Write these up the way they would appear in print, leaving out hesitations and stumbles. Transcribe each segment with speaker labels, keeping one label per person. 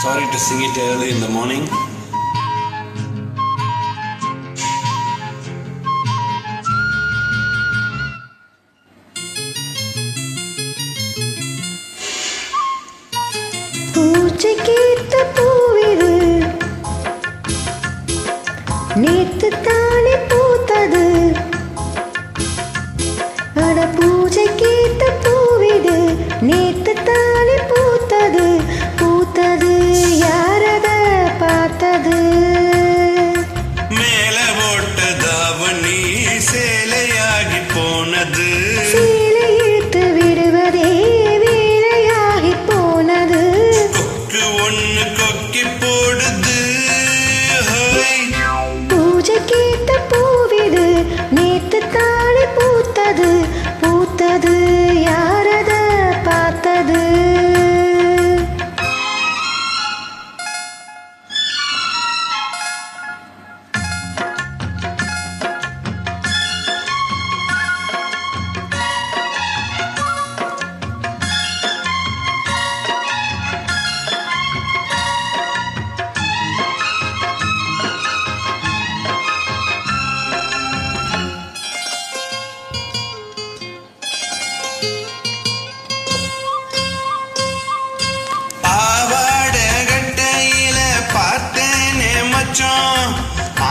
Speaker 1: Sorry to sing it early in the morning.
Speaker 2: பூஜைக்கேத்த பூவிது நேத்து தானே பூத்தது. அட பூஜைக்கேத்த பூவிது நேத்து தானே பூத்தது. பூத்தது யாரத பார்த்தது?
Speaker 1: மேல போட்ட தாவணி சேலையாகி போனது.
Speaker 2: சேலை இழுத்து விடுவதே வேலையாகி போனது.
Speaker 1: கொக்கு ஒண்ணு கொக்கி போடுது.
Speaker 2: பூஜைக்கேத்த பூவிது நேத்து தானே பூத்தது. பூத்தது யாரத பார்த்தது?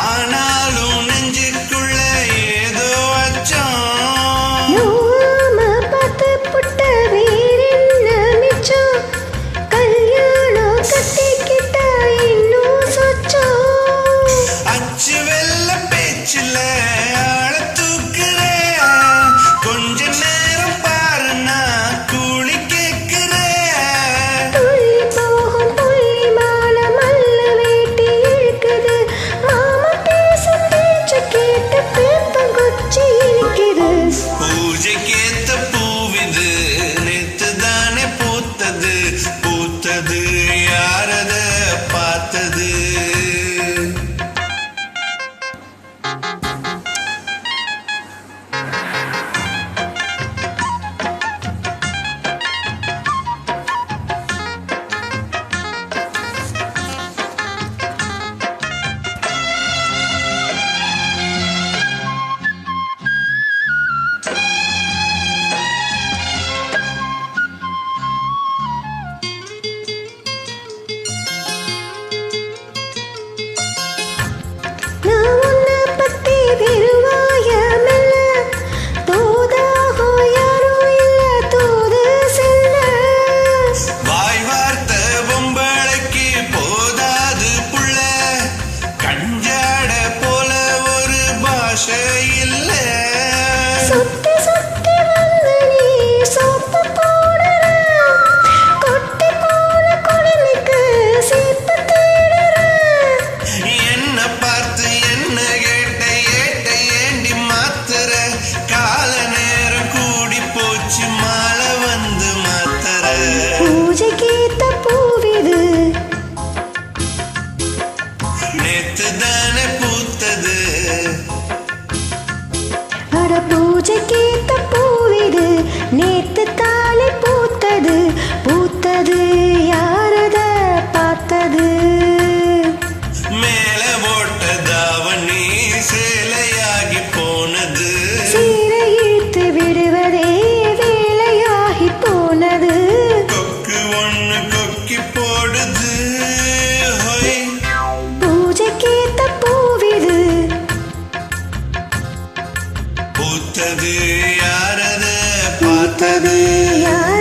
Speaker 1: ஆனாலும் நெஞ்சுக்குள்ள ஏதோ அச்சம்.
Speaker 2: நோமா பார்த்து புட்ட வேறென்ன மிச்சம்? கல்யாணம் கட்டிக்கிட்ட இன்னும் சொச்சம்.
Speaker 1: அச்சு வெள்ள பேச்சுல ஆள தூக்குற. கொஞ்ச நேரம் பாருன்னா கூலி கேட்கிற.
Speaker 2: துள்ளி போகும் புள்ளி மாலை மல்ல வேட்டி இழுக்குது. மாமா பேசும் பேச்சு கேட்டு பேப்பங்குச்சி இனிக்குது.
Speaker 1: பூஜைக்கேத்த பூவிது நேத்து தானே பூத்தது. பூத்தது யாரத பார்த்தது?
Speaker 2: நான் உன்னை பத்தி வெறுவாயமில்ல. தோதாக யாரும் இல்ல தூது செல்ல.
Speaker 1: வாய் வார்த்த பொம்பளைக்கு போதாது புள்ள. கஞ்சாட போல ஒரு பாஷை இல்ல.
Speaker 2: சுத்தி சுத்தி வந்து நீ சோப்பு போடுற. கொட்டி போன குழந்தைக்கு சீப்பு தேடுற.
Speaker 1: என்ன பார்த்து என்ன கேட்ட ஏட்ட ஏண்டி மாத்துற? கால நேரம் கூடி போச்சு மாலை வந்து மாத்துற.
Speaker 2: பூஜைக்கேத்த பூவிது
Speaker 1: நேத்து தானே பூத்தது.
Speaker 2: அட பூஜைக்கேத்த பூவிது நேத்து தானே பூத்தது. பூத்தது யாரத பார்த்தது?
Speaker 1: மேல போட்ட தாவணி சேலையாகி போனது.
Speaker 2: சீரை இழுத்து விடுவதே வேலையாகி போனது.
Speaker 1: கொக்கு ஒண்ணு கொக்கி போடுது.
Speaker 2: பூஜைக்கேத்த பூவிது
Speaker 1: பூத்தது யாரத பார்த்தது?
Speaker 2: யார்